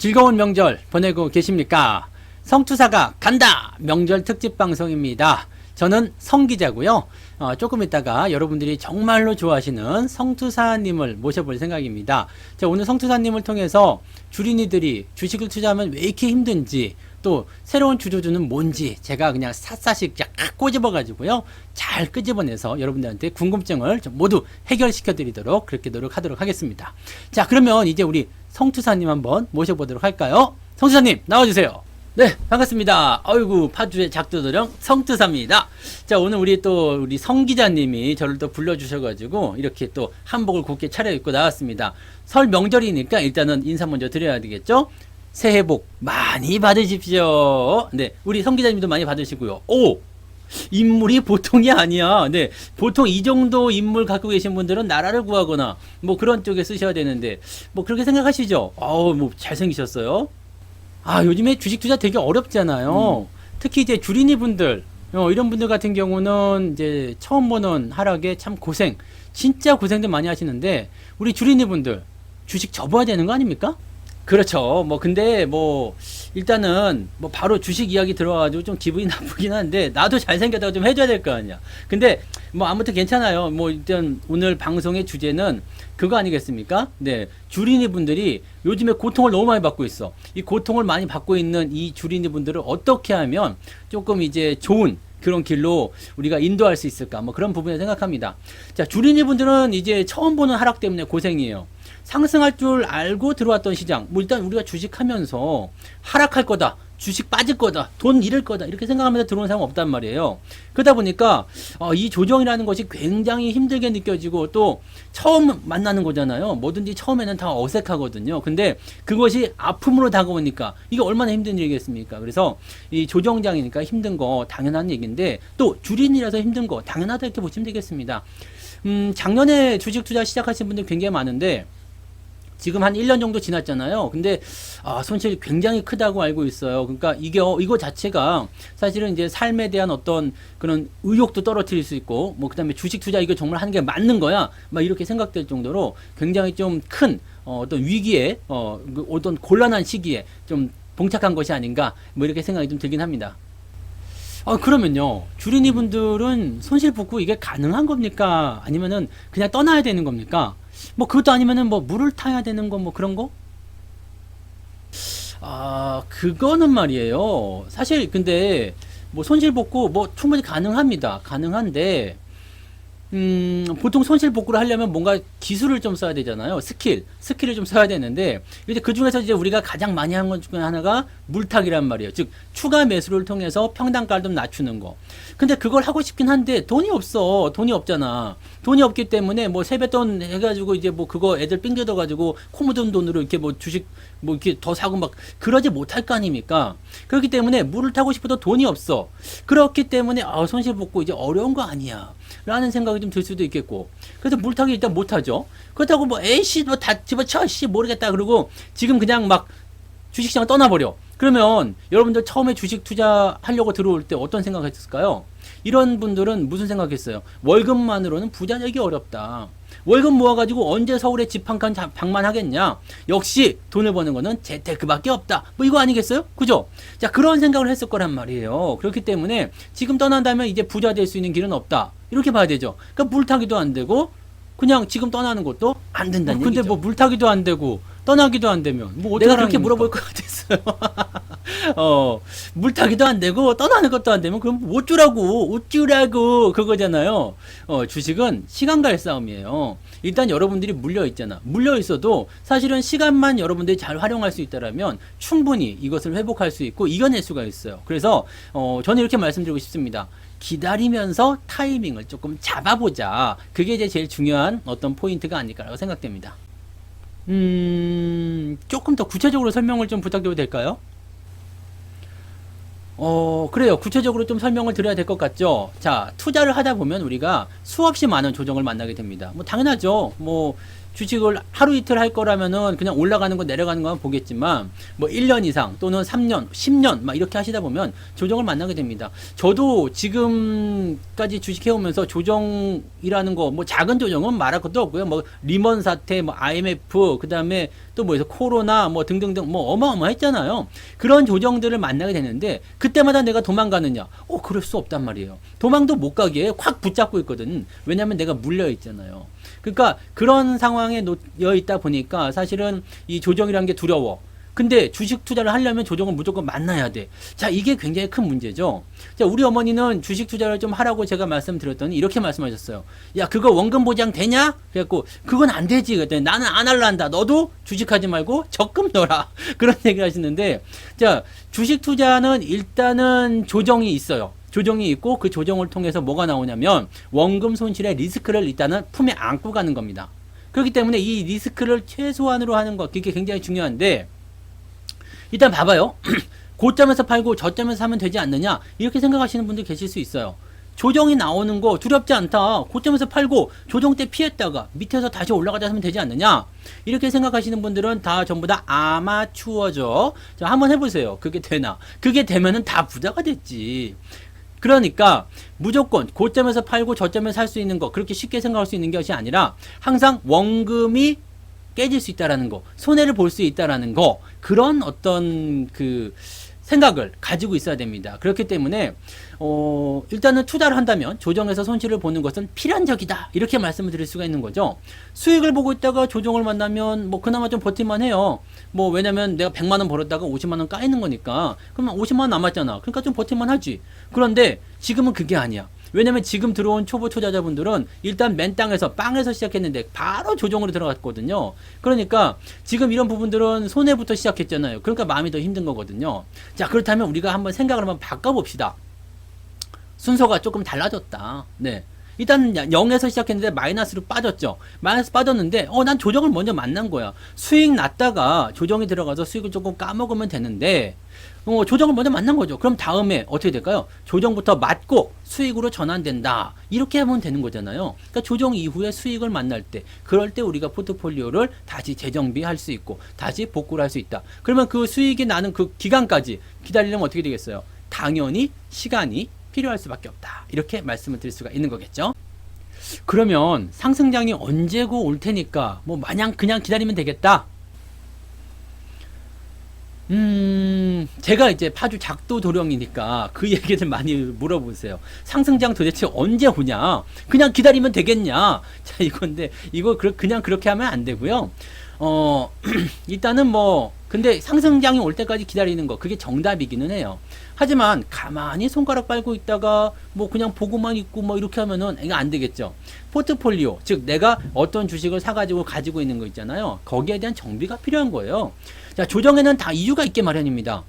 즐거운 명절 보내고 계십니까? 성투사가 간다! 명절 특집 방송입니다. 저는 성기자고요. 조금 있다가 여러분들이 정말로 좋아하시는 성투사님을 모셔볼 생각입니다. 자, 오늘 성투사님을 통해서 주린이들이 주식을 투자하면 왜 이렇게 힘든지, 또 새로운 주도주는 뭔지 제가 그냥 샅샅이 쫙 꼬집어가지고요, 잘 끄집어내서 여러분들한테 궁금증을 좀 모두 해결시켜 드리도록 그렇게 노력하도록 하겠습니다. 자, 그러면 이제 우리 성투사님 한번 모셔보도록 할까요? 성투사님 나와주세요. 네, 반갑습니다. 아이고, 파주의 작두도령 성투사입니다. 자, 오늘 우리 성기자님이 저를 또 불러주셔가지고 이렇게 또 한복을 곱게 차려입고 나왔습니다. 설 명절이니까 일단은 인사 먼저 드려야 되겠죠? 새해 복 많이 받으십시오. 네, 우리 성기자님도 많이 받으시고요. 오! 인물이 보통이 아니야. 네, 보통 이 정도 인물 갖고 계신 분들은 나라를 구하거나 뭐 그런 쪽에 쓰셔야 되는데 뭐 그렇게 생각하시죠? 뭐 잘생기셨어요. 요즘에 주식 투자 되게 어렵잖아요. 특히 이제 주린이 분들, 이런 분들 같은 경우는 이제 처음 보는 하락에 참 진짜 고생들 많이 하시는데, 우리 주린이 분들, 주식 접어야 되는 거 아닙니까? 그렇죠. 근데 일단은 바로 주식 이야기 들어와가지고 좀 기분이 나쁘긴 한데, 나도 잘생겼다고 좀 해줘야 될 거 아니야. 근데 아무튼 괜찮아요. 일단 오늘 방송의 주제는 그거 아니겠습니까? 네. 주린이 분들이 요즘에 고통을 너무 많이 받고 있어. 이 고통을 많이 받고 있는 이 주린이 분들을 어떻게 하면 조금 이제 좋은 그런 길로 우리가 인도할 수 있을까? 그런 부분을 생각합니다. 자, 주린이 분들은 이제 처음 보는 하락 때문에 고생이에요. 상승할 줄 알고 들어왔던 시장, 일단 우리가 주식하면서 하락할 거다, 주식 빠질 거다, 돈 잃을 거다, 이렇게 생각하면서 들어오는 사람은 없단 말이에요. 그러다 보니까 이 조정이라는 것이 굉장히 힘들게 느껴지고, 또 처음 만나는 거잖아요. 뭐든지 처음에는 다 어색하거든요. 근데 그것이 아픔으로 다가오니까 이게 얼마나 힘든 일이겠습니까? 그래서 이 조정장이니까 힘든 거 당연한 얘기인데, 또 주린이라서 힘든 거 당연하다, 이렇게 보시면 되겠습니다. 작년에 주식 투자 시작하신 분들 굉장히 많은데, 지금 한 1년 정도 지났잖아요. 근데 손실이 굉장히 크다고 알고 있어요. 그러니까 이거 자체가 사실은 이제 삶에 대한 어떤 그런 의욕도 떨어뜨릴 수 있고, 그다음에 주식 투자 이거 정말 하는 게 맞는 거야, 이렇게 생각될 정도로 굉장히 좀 큰 어떤 위기에, 어떤 곤란한 시기에 좀 봉착한 것이 아닌가, 이렇게 생각이 좀 들긴 합니다. 그러면요, 주린이 분들은 손실 복구 이게 가능한 겁니까? 아니면은 그냥 떠나야 되는 겁니까? 그것도 아니면은 물을 타야 되는 거, 그런 거? 그거는 말이에요. 사실 근데 손실 복구 충분히 가능합니다. 가능한데, 보통 손실 복구를 하려면 뭔가 기술을 좀 써야 되잖아요. 스킬을 좀 써야 되는데, 이제 그 중에서 이제 우리가 가장 많이 하는 것 중에 하나가 물타기란 말이에요. 즉, 추가 매수를 통해서 평단가를 좀 낮추는 거. 근데 그걸 하고 싶긴 한데, 돈이 없어. 돈이 없잖아. 돈이 없기 때문에 세뱃돈 해가지고 이제 그거 애들 삥뜯어가지고 코 묻은 돈으로 이렇게 주식 이렇게 더 사고 그러지 못할 거 아닙니까? 그렇기 때문에 물을 타고 싶어도 돈이 없어. 그렇기 때문에 손실 복구 이제 어려운 거 아니야, 라는 생각이 좀 들 수도 있겠고, 그래서 물타기 일단 못하죠. 그렇다고 에이씨 다 집어쳐 모르겠다 그러고 지금 그냥 주식시장 떠나버려. 그러면 여러분들 처음에 주식 투자하려고 들어올 때 어떤 생각했을까요? 이런 분들은 무슨 생각했어요? 월급만으로는 부자 되기 어렵다. 월급 모아가지고 언제 서울에 집 한 칸 방만하겠냐? 역시 돈을 버는 거는 재테크밖에 없다. 이거 아니겠어요? 그죠? 자, 그런 생각을 했을 거란 말이에요. 그렇기 때문에 지금 떠난다면 이제 부자 될 수 있는 길은 없다, 이렇게 봐야 되죠. 그러니까 물타기도 안 되고 그냥 지금 떠나는 것도 안 된다는 얘기죠. 근데 물타기도 안 되고 떠나기도 안 되면 내가 그렇게 물어볼 것 같았어요. 물타기도 안 되고 떠나는 것도 안 되면 그럼 어쩌라고 그거잖아요. 주식은 시간과의 싸움이에요. 일단 여러분들이 물려 있어도 사실은 시간만 여러분들이 잘 활용할 수 있다라면 충분히 이것을 회복할 수 있고 이겨낼 수가 있어요. 그래서 저는 이렇게 말씀드리고 싶습니다. 기다리면서 타이밍을 조금 잡아보자. 그게 이제 제일 중요한 어떤 포인트가 아닐까라고 생각됩니다. 조금 더 구체적으로 설명을 좀 부탁드려도 될까요? 그래요. 구체적으로 좀 설명을 드려야 될 것 같죠? 자, 투자를 하다 보면 우리가 수없이 많은 조정을 만나게 됩니다. 당연하죠. 주식을 하루 이틀 할 거라면은 그냥 올라가는 거 내려가는 거만 보겠지만 뭐 1년 이상 또는 3년, 10년 막 이렇게 하시다 보면 조정을 만나게 됩니다. 저도 지금까지 주식 해오면서 조정이라는 거 뭐 작은 조정은 말할 것도 없고요. 뭐 리먼 사태, 뭐 IMF, 그다음에 또 뭐에서 코로나 뭐 등등등 뭐 어마어마했잖아요. 그런 조정들을 만나게 되는데 그때마다 내가 도망가느냐? 그럴 수 없단 말이에요. 도망도 못 가게 확 붙잡고 있거든. 왜냐면 내가 물려 있잖아요. 그러니까 그런 상황에 놓여 있다 보니까 사실은 이 조정이라는 게 두려워. 근데 주식 투자를 하려면 조정을 무조건 만나야 돼. 자, 이게 굉장히 큰 문제죠. 자, 우리 어머니는 주식 투자를 좀 하라고 제가 말씀드렸더니 이렇게 말씀하셨어요. 야, 그거 원금 보장 되냐? 그래갖고 그건 안 되지. 그랬더니 나는 안 할라 한다. 너도 주식하지 말고 적금 넣어라. 그런 얘기를 하시는데, 자, 주식 투자는 일단은 조정이 있어요. 조정이 있고 그 조정을 통해서 뭐가 나오냐면 원금 손실의 리스크를 일단은 품에 안고 가는 겁니다. 그렇기 때문에 이 리스크를 최소한으로 하는 것, 그게 굉장히 중요한데, 일단 봐봐요. 고점에서 팔고 저점에서 사면 되지 않느냐, 이렇게 생각하시는 분들 계실 수 있어요. 조정이 나오는 거 두렵지 않다. 고점에서 팔고 조정 때 피했다가 밑에서 다시 올라가자 하면 되지 않느냐, 이렇게 생각하시는 분들은 다 전부 다 아마추어죠. 자, 한번 해보세요. 그게 되나? 그게 되면은 다 부자가 됐지. 그러니까 무조건 고점에서 팔고 저점에서 살 수 있는 거, 그렇게 쉽게 생각할 수 있는 것이 아니라 항상 원금이 깨질 수 있다라는 거, 손해를 볼 수 있다라는 거, 그런 어떤 그 생각을 가지고 있어야 됩니다. 그렇기 때문에 일단은 투자를 한다면 조정에서 손실을 보는 것은 필연적이다, 이렇게 말씀을 드릴 수가 있는 거죠. 수익을 보고 있다가 조정을 만나면 뭐 그나마 좀 버틸만 해요. 뭐 왜냐면 내가 100만 원 벌었다가 50만 원 까이는 거니까 그러면 50만 원 남았잖아. 그러니까 좀 버틸만 하지. 그런데 지금은 그게 아니야. 왜냐면 지금 들어온 초보 투자자분들은 일단 맨 땅에서 빵에서 시작했는데 바로 조정으로 들어갔거든요. 그러니까 지금 이런 부분들은 손해부터 시작했잖아요. 그러니까 마음이 더 힘든 거거든요. 자, 그렇다면 우리가 한번 생각을 한번 바꿔봅시다. 순서가 조금 달라졌다. 네. 일단 0에서 시작했는데 마이너스로 빠졌죠. 마이너스 빠졌는데 난 조정을 먼저 만난 거야. 수익 났다가 조정이 들어가서 수익을 조금 까먹으면 되는데 조정을 먼저 만난 거죠. 그럼 다음에 어떻게 될까요? 조정부터 맞고 수익으로 전환된다, 이렇게 하면 되는 거잖아요. 그러니까 조정 이후에 수익을 만날 때, 그럴 때 우리가 포트폴리오를 다시 재정비할 수 있고 다시 복구를 할 수 있다. 그러면 그 수익이 나는 그 기간까지 기다리려면 어떻게 되겠어요? 당연히 시간이 필요할 수밖에 없다, 이렇게 말씀을 드릴 수가 있는 거겠죠. 그러면 상승장이 언제고 올 테니까 뭐 마냥 그냥 기다리면 되겠다. 제가 이제 파주 작도 도령이니까 그 얘기들 많이 물어보세요. 상승장 도대체 언제 오냐? 그냥 기다리면 되겠냐? 자, 이건데 이거 그냥 그렇게 하면 안 되고요. 일단은 근데 상승장이 올 때까지 기다리는 거, 그게 정답이기는 해요. 하지만 가만히 손가락 빨고 있다가 그냥 보고만 있고 이렇게 하면은 이거 안 되겠죠. 포트폴리오, 즉 내가 어떤 주식을 사가지고 가지고 있는 거 있잖아요. 거기에 대한 정비가 필요한 거예요. 자, 조정에는 다 이유가 있게 마련입니다.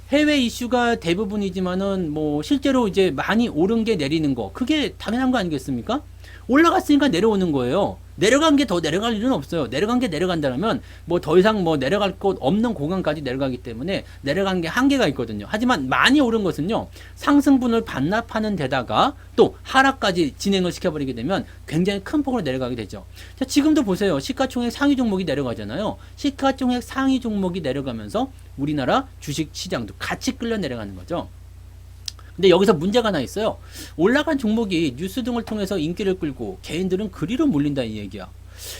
해외 이슈가 대부분이지만은 실제로 이제 많이 오른 게 내리는 거, 그게 당연한 거 아니겠습니까? 올라갔으니까 내려오는 거예요. 내려간 게 더 내려갈 일은 없어요. 내려간 게 내려간다면 더 이상 내려갈 곳 없는 공간까지 내려가기 때문에 내려간 게 한계가 있거든요. 하지만 많이 오른 것은요, 상승분을 반납하는 데다가 또 하락까지 진행을 시켜버리게 되면 굉장히 큰 폭으로 내려가게 되죠. 자, 지금도 보세요. 시가총액 상위 종목이 내려가잖아요. 시가총액 상위 종목이 내려가면서 우리나라 주식 시장도 같이 끌려 내려가는 거죠. 근데 여기서 문제가 하나 있어요. 올라간 종목이 뉴스 등을 통해서 인기를 끌고 개인들은 그리로 몰린다, 이 얘기야.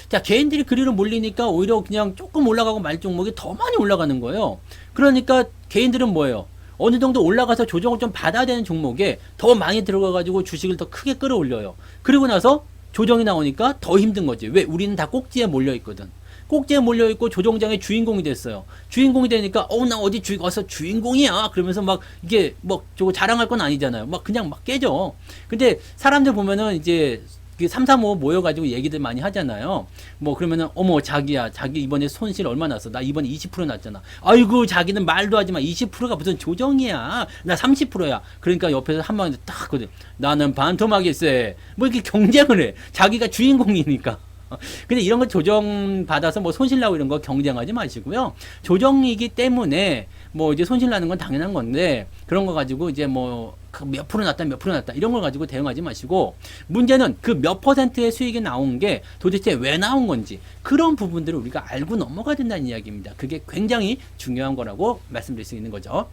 자, 개인들이 그리로 몰리니까 오히려 그냥 조금 올라가고 말 종목이 더 많이 올라가는 거예요. 그러니까 개인들은 뭐예요? 어느 정도 올라가서 조정을 좀 받아야 되는 종목에 더 많이 들어가가지고 주식을 더 크게 끌어올려요. 그리고 나서 조정이 나오니까 더 힘든 거지. 왜? 우리는 다 꼭지에 몰려있거든. 꼭지에 몰려있고 조정장의 주인공이 됐어요. 주인공이 되니까 나 어디 와서 주인공이야 그러면서 이게 저거 자랑할 건 아니잖아요. 그냥 깨져. 근데 사람들 보면은 이제 335 모여가지고 얘기들 많이 하잖아요. 그러면은 자기야, 자기 이번에 손실 얼마 났어? 나 이번에 20% 났잖아. 아이고, 자기는 말도 하지 마. 20%가 무슨 조정이야. 나 30%야. 그러니까 옆에서 한 방에 딱 하거든. 나는 반토막일세. 이렇게 경쟁을 해. 자기가 주인공이니까. 근데 이런 거 조정 받아서 손실 나고 이런 거 경쟁하지 마시고요. 조정이기 때문에 뭐 이제 손실 나는 건 당연한 건데 그런 거 가지고 이제 뭐 몇 프로 났다 몇 프로 났다 이런 걸 가지고 대응하지 마시고 문제는 그 몇 퍼센트의 수익이 나온 게 도대체 왜 나온 건지 그런 부분들을 우리가 알고 넘어가야 된다는 이야기입니다. 그게 굉장히 중요한 거라고 말씀드릴 수 있는 거죠.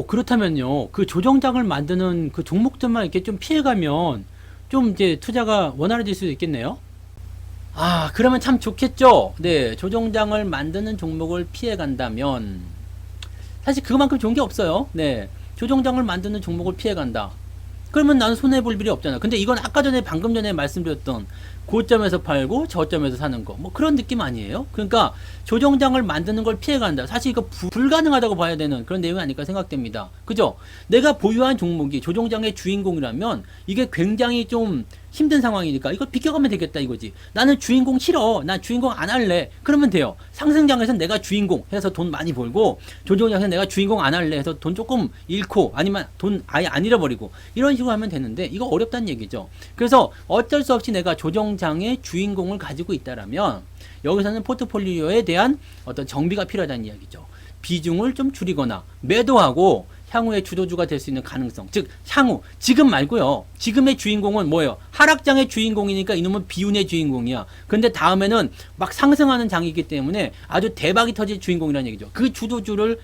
그렇다면요. 그 조정장을 만드는 그 종목들만 이렇게 좀 피해가면 좀 이제 투자가 원활해질 수도 있겠네요. 그러면 참 좋겠죠. 네, 조정장을 만드는 종목을 피해간다면 사실 그만큼 좋은 게 없어요. 네, 조정장을 만드는 종목을 피해간다. 그러면 나는 손해볼 일이 없잖아. 근데 이건 아까 전에 방금 전에 말씀드렸던 고점에서 팔고 저점에서 사는 거 뭐 그런 느낌 아니에요? 그러니까 조정장을 만드는 걸 피해간다. 사실 이거 불가능하다고 봐야 되는 그런 내용이 아닐까 생각됩니다. 그죠? 내가 보유한 종목이 조정장의 주인공이라면 이게 굉장히 좀 힘든 상황이니까 이거 비껴가면 되겠다 이거지. 나는 주인공 싫어. 난 주인공 안 할래. 그러면 돼요. 상승장에서는 내가 주인공 해서 돈 많이 벌고 조정장에서 내가 주인공 안 할래 해서 돈 조금 잃고 아니면 돈 아예 안 잃어버리고 이런 식으로 하면 되는데 이거 어렵다는 얘기죠. 그래서 어쩔 수 없이 내가 조정장의 주인공을 가지고 있다라면 여기서는 포트폴리오에 대한 어떤 정비가 필요하다는 이야기죠. 비중을 좀 줄이거나 매도하고 향후에 주도주가 될 수 있는 가능성. 즉 향후 지금 말고요. 지금의 주인공은 뭐예요? 하락장의 주인공이니까 이놈은 비운의 주인공이야. 근데 다음에는 막 상승하는 장이기 때문에 아주 대박이 터질 주인공이라는 얘기죠. 그 주도주를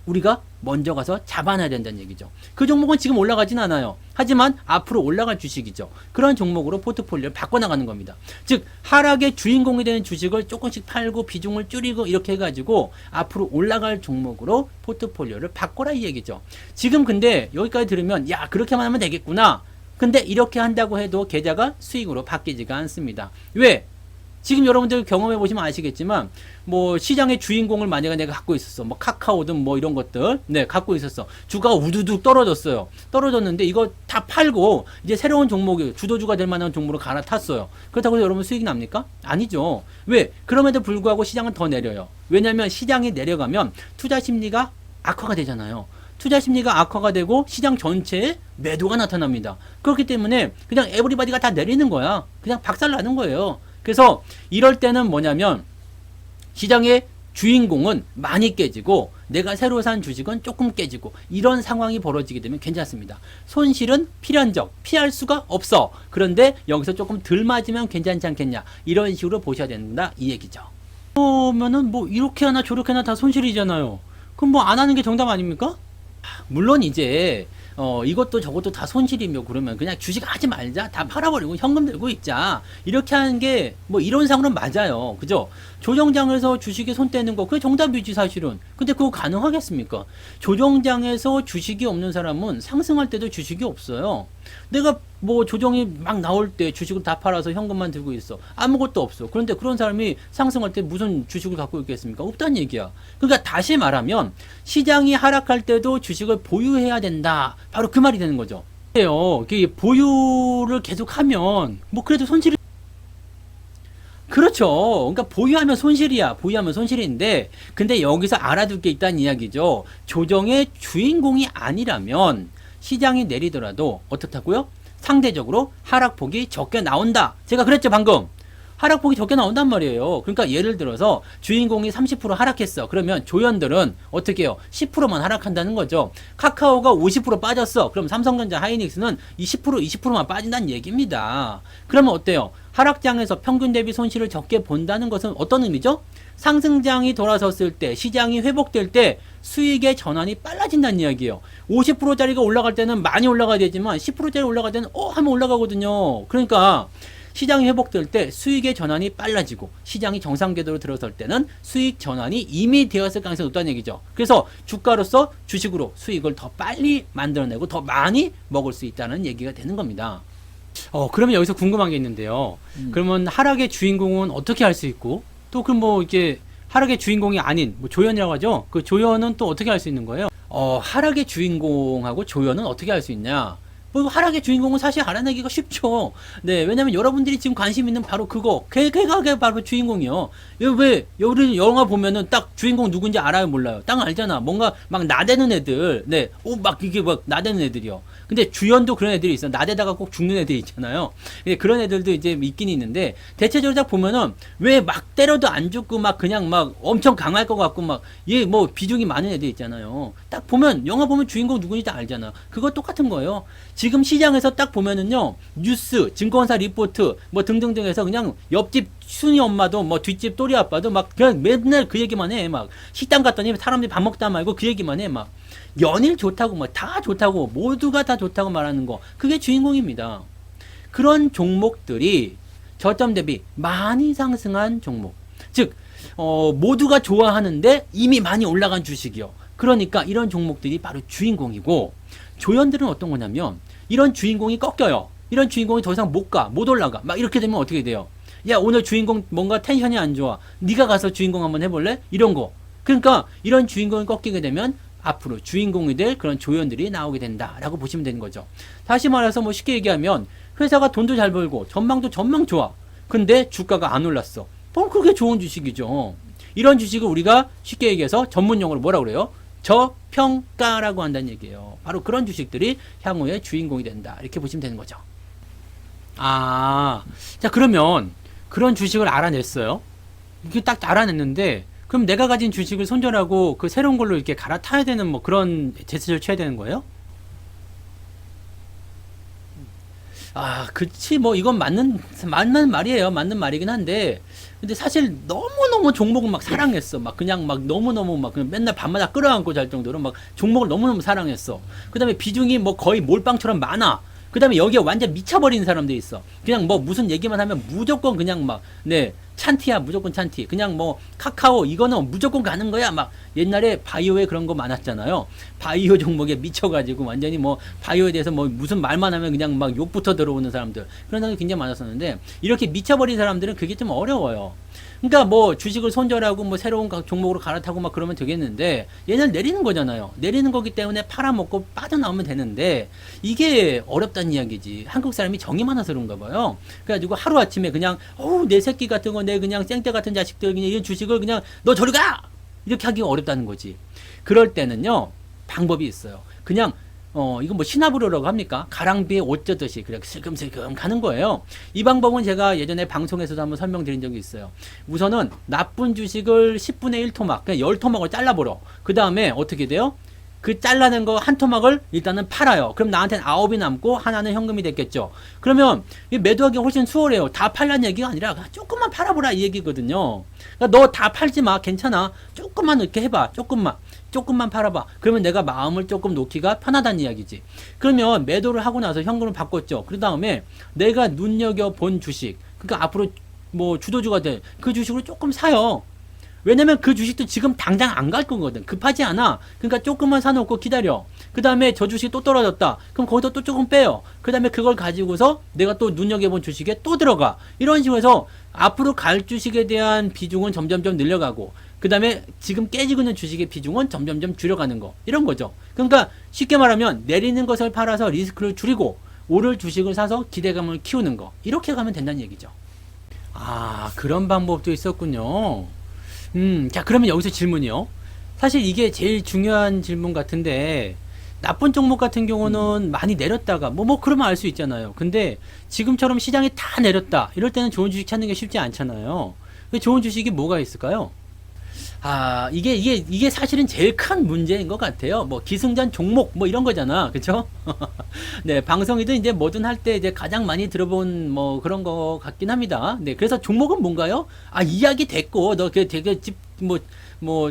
우리가 먼저 가서 잡아놔야 된다는 얘기죠. 그 종목은 지금 올라가진 않아요. 하지만 앞으로 올라갈 주식이죠. 그런 종목으로 포트폴리오를 바꿔나가는 겁니다. 즉 하락의 주인공이 되는 주식을 조금씩 팔고 비중을 줄이고 이렇게 해가지고 앞으로 올라갈 종목으로 포트폴리오를 바꿔라 이 얘기죠. 지금 근데 여기까지 들으면 야 그렇게만 하면 되겠구나. 근데 이렇게 한다고 해도 계좌가 수익으로 바뀌지가 않습니다. 왜? 지금 여러분들 경험해 보시면 아시겠지만 뭐 시장의 주인공을 만약에 내가 갖고 있었어. 뭐 카카오든 뭐 이런 것들 갖고 있었어. 주가가 우두둑 떨어졌어요. 떨어졌는데 이거 다 팔고 이제 새로운 종목이 주도주가 될 만한 종목으로 갈아탔어요. 그렇다고 해서 여러분 수익이 납니까? 아니죠. 왜? 그럼에도 불구하고 시장은 더 내려요. 왜냐하면 시장이 내려가면 투자 심리가 악화가 되잖아요. 투자 심리가 악화가 되고 시장 전체에 매도가 나타납니다. 그렇기 때문에 그냥 에브리바디가 다 내리는 거야. 그냥 박살나는 거예요. 그래서 이럴 때는 뭐냐면 시장의 주인공은 많이 깨지고 내가 새로 산 주식은 조금 깨지고 이런 상황이 벌어지게 되면 괜찮습니다. 손실은 필연적, 피할 수가 없어. 그런데 여기서 조금 덜 맞으면 괜찮지 않겠냐. 이런 식으로 보셔야 된다 이 얘기죠. 그러면은 뭐 이렇게 하나 저렇게 하나 다 손실이잖아요. 그럼 뭐 안 하는 게 정답 아닙니까? 물론 이제 이것도 저것도 다 손실이며 그러면 그냥 주식 하지 말자. 다 팔아버리고 현금 들고 있자. 이렇게 하는 게 뭐 이론상으로는 맞아요. 그죠? 조정장에서 주식에 손 떼는 거 그게 정답이지 사실은. 근데 그거 가능하겠습니까? 조정장에서 주식이 없는 사람은 상승할 때도 주식이 없어요. 내가 뭐 조정이 막 나올 때 주식을 다 팔아서 현금만 들고 있어. 아무것도 없어. 그런데 그런 사람이 상승할 때 무슨 주식을 갖고 있겠습니까? 없다는 얘기야. 그러니까 다시 말하면 시장이 하락할 때도 주식을 보유해야 된다. 바로 그 말이 되는 거죠. 그래요. 보유를 계속하면 뭐 그래도 손실이 그렇죠. 그러니까 보유하면 손실이야. 보유하면 손실인데 근데 여기서 알아둘 게 있다는 이야기죠. 조정의 주인공이 아니라면 시장이 내리더라도 어떻다고요? 상대적으로 하락폭이 적게 나온다. 제가 그랬죠 방금. 하락폭이 적게 나온단 말이에요. 그러니까 예를 들어서 주인공이 30% 하락했어. 그러면 조연들은 어떻게 해요? 10%만 하락한다는 거죠. 카카오가 50% 빠졌어. 그럼 삼성전자 하이닉스는 이 10%, 20%만 빠진다는 얘기입니다. 그러면 어때요? 하락장에서 평균 대비 손실을 적게 본다는 것은 어떤 의미죠? 상승장이 돌아섰을 때, 시장이 회복될 때 수익의 전환이 빨라진다는 이야기예요. 50%짜리가 올라갈 때는 많이 올라가야 되지만 10%짜리 올라갈 때는 하면 올라가거든요. 그러니까 시장이 회복될 때 수익의 전환이 빨라지고 시장이 정상 궤도로 들어설 때는 수익 전환이 이미 되었을 가능성이 높다는 얘기죠. 그래서 주가로서 주식으로 수익을 더 빨리 만들어내고 더 많이 먹을 수 있다는 얘기가 되는 겁니다. 그러면 여기서 궁금한 게 있는데요. 그러면 하락의 주인공은 어떻게 할 수 있고 또 그럼 뭐 이게 하락의 주인공이 아닌 뭐 조연이라고 하죠. 그 조연은 또 어떻게 할 수 있는 거예요? 하락의 주인공하고 조연은 어떻게 할 수 있냐? 뭐 하락의 주인공은 사실 알아내기가 쉽죠. 네, 왜냐면 여러분들이 지금 관심 있는 바로 그거, 걔가 바로 주인공이요. 왜 우리 영화 보면은 딱 주인공 누군지 알아요, 몰라요? 딱 알잖아. 뭔가 막 나대는 애들, 네, 막 이게 막 나대는 애들이요. 근데 주연도 그런 애들이 있어. 나대다가 꼭 죽는 애들이 있잖아요. 근데 그런 애들도 이제 있긴 있는데, 대체적으로 딱 보면은 왜 막 때려도 안 죽고 막 그냥 막 엄청 강할 것 같고 막 얘 뭐 비중이 많은 애들 있잖아요. 딱 보면 영화 보면 주인공 누군지 다 알잖아. 그거 똑같은 거예요. 지금 시장에서 딱 보면은요, 뉴스, 증권사 리포트 뭐 등등등 해서 그냥 옆집 순이 엄마도 뭐 뒷집 또리 아빠도 막 그냥 맨날 그 얘기만 해. 막 식당 갔더니 사람들이 밥 먹다 말고 그 얘기만 해. 막 연일 좋다고 뭐 다 좋다고 모두가 다 좋다고 말하는 거, 그게 주인공입니다. 그런 종목들이 저점 대비 많이 상승한 종목, 즉 모두가 좋아하는데 이미 많이 올라간 주식이요. 그러니까 이런 종목들이 바로 주인공이고, 조연들은 어떤 거냐면 이런 주인공이 꺾여요. 이런 주인공이 더 이상 못 올라가. 막 이렇게 되면 어떻게 돼요? 야, 오늘 주인공 뭔가 텐션이 안 좋아. 네가 가서 주인공 한번 해볼래? 이런 거. 그러니까 이런 주인공이 꺾이게 되면 앞으로 주인공이 될 그런 조연들이 나오게 된다라고 보시면 되는 거죠. 다시 말해서 뭐 쉽게 얘기하면 회사가 돈도 잘 벌고 전망도 전망 좋아. 근데 주가가 안 올랐어. 그럼 그게 좋은 주식이죠. 이런 주식을 우리가 쉽게 얘기해서 전문용어로 뭐라고 그래요? 저평가라고 한다는 얘기예요. 바로 그런 주식들이 향후에 주인공이 된다. 이렇게 보시면 되는 거죠. 자, 그러면 그런 주식을 알아냈어요. 이게 딱 알아냈는데, 그럼 내가 가진 주식을 손절하고 그 새로운 걸로 이렇게 갈아타야 되는 뭐 그런 제스처를 취해야 되는 거예요? 그치, 뭐, 이건 맞는 말이에요. 맞는 말이긴 한데, 근데 사실 너무너무 종목을 막 사랑했어. 막 그냥 막 너무너무 막 그냥 맨날 밤마다 끌어안고 잘 정도로 막 종목을 너무너무 사랑했어. 그 다음에 비중이 뭐 거의 몰빵처럼 많아. 그 다음에 여기에 완전 미쳐버리는 사람들이 있어. 그냥 뭐 무슨 얘기만 하면 무조건 그냥 막, 네, 찬티야, 무조건 찬티. 그냥 뭐 카카오 이거는 무조건 가는 거야. 막 옛날에 바이오에 그런 거 많았잖아요. 바이오 종목에 미쳐가지고 완전히 뭐 바이오에 대해서 뭐 무슨 말만 하면 그냥 막 욕부터 들어오는 사람들, 그런 사람이 굉장히 많았었는데, 이렇게 미쳐버린 사람들은 그게 좀 어려워요. 그러니까 뭐 주식을 손절하고 뭐 새로운 종목으로 갈아타고 막 그러면 되겠는데, 얘는 내리는 거잖아요. 내리는 거기 때문에 팔아먹고 빠져나오면 되는데, 이게 어렵다는 이야기지. 한국 사람이 정이 많아서 그런가 봐요. 그래가지고 하루아침에 그냥 내 새끼 같은 거, 내 그냥 생떼 같은 자식들 그냥 이 주식을 그냥 너 저리 가! 이렇게 하기가 어렵다는 거지. 그럴 때는요, 방법이 있어요. 그냥 이건 뭐 시나브로라고 합니까? 가랑비에 옷 젖듯이 그냥 슬금슬금 가는 거예요. 이 방법은 제가 예전에 방송에서도 한번 설명드린 적이 있어요. 우선은 나쁜 주식을 10분의 1 토막, 그냥 10토막을 잘라버려. 그 다음에 어떻게 돼요? 그 잘라낸 거 한 토막을 일단은 팔아요. 그럼 나한테는 9이 남고 하나는 현금이 됐겠죠. 그러면 매도하기 훨씬 수월해요. 다 팔란 얘기가 아니라 조금만 팔아보라 이 얘기거든요. 그러니까 너 다 팔지 마. 괜찮아. 조금만 이렇게 해봐. 조금만 팔아봐. 그러면 내가 마음을 조금 놓기가 편하다는 이야기지. 그러면 매도를 하고 나서 현금을 바꿨죠. 그 다음에 내가 눈여겨본 주식, 그러니까 앞으로 뭐 주도주가 될 그 주식을 조금 사요. 왜냐면 그 주식도 지금 당장 안 갈 거거든. 급하지 않아. 그러니까 조금만 사놓고 기다려. 그 다음에 저 주식이 또 떨어졌다. 그럼 거기서 또 조금 빼요. 그 다음에 그걸 가지고서 내가 또 눈여겨본 주식에 또 들어가. 이런 식으로 해서 앞으로 갈 주식에 대한 비중은 점점점 늘려가고, 그 다음에 지금 깨지고 있는 주식의 비중은 점점점 줄여가는 거. 이런 거죠. 그러니까 쉽게 말하면 내리는 것을 팔아서 리스크를 줄이고 오를 주식을 사서 기대감을 키우는 거. 이렇게 가면 된다는 얘기죠. 그런 방법도 있었군요. 자, 그러면 여기서 질문이요. 사실 이게 제일 중요한 질문 같은데, 나쁜 종목 같은 경우는 많이 내렸다가 뭐 그러면 알 수 있잖아요. 근데 지금처럼 시장이 다 내렸다, 이럴 때는 좋은 주식 찾는 게 쉽지 않잖아요. 좋은 주식이 뭐가 있을까요? 이게 사실은 제일 큰 문제인 것 같아요. 뭐 기승전 종목 뭐 이런 거잖아, 그쵸? 네, 방송이든 이제 뭐든 할 때 이제 가장 많이 들어본 뭐 그런 거 같긴 합니다. 네, 그래서 종목은 뭔가요? 이야기 됐고, 너 되게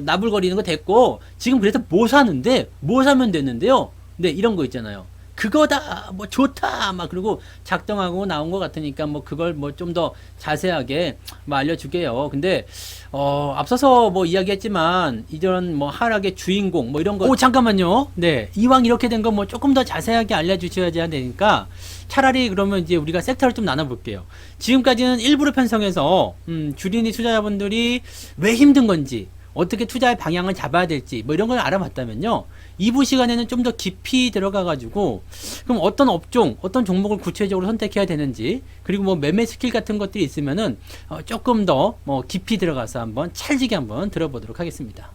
나불거리는 거 됐고, 지금 그래서 뭐 사는데, 뭐 사면 되는데요? 네, 이런 거 있잖아요. 그거다, 뭐 좋다, 막 그리고 작정하고 나온 것 같으니까 뭐 그걸 뭐 좀 더 자세하게 뭐 알려줄게요. 근데 앞서서 뭐 이야기했지만 이런 뭐 하락의 주인공 뭐 이런 거, 잠깐만요. 네, 이왕 이렇게 된 거 뭐 조금 더 자세하게 알려주셔야 되니까 차라리 그러면 이제 우리가 섹터를 좀 나눠볼게요. 지금까지는 일부러 편성해서 주린이 투자자분들이 왜 힘든 건지, 어떻게 투자의 방향을 잡아야 될지 뭐 이런 걸 알아봤다면요. 2부 시간에는 좀 더 깊이 들어가 가지고 그럼 어떤 업종, 어떤 종목을 구체적으로 선택해야 되는지, 그리고 뭐 매매 스킬 같은 것들이 있으면은 조금 더 뭐 깊이 들어가서 한번 찰지게 한번 들어보도록 하겠습니다.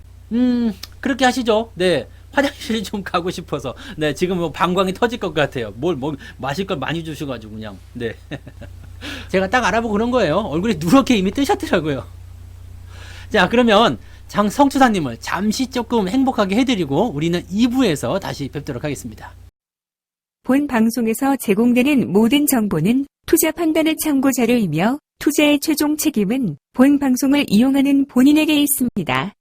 그렇게 하시죠. 네. 화장실 좀 가고 싶어서. 네, 지금 뭐 방광이 터질 것 같아요. 뭐 마실 걸 많이 주셔가지고 그냥. 네. 제가 딱 알아보고 그런 거예요. 얼굴이 누렇게 이미 뜨셨더라고요. 자, 그러면 성투사님을 잠시 조금 행복하게 해드리고 우리는 2부에서 다시 뵙도록 하겠습니다. 본 방송에서 제공되는 모든 정보는 투자 판단의 참고 자료이며 투자의 최종 책임은 본 방송을 이용하는 본인에게 있습니다.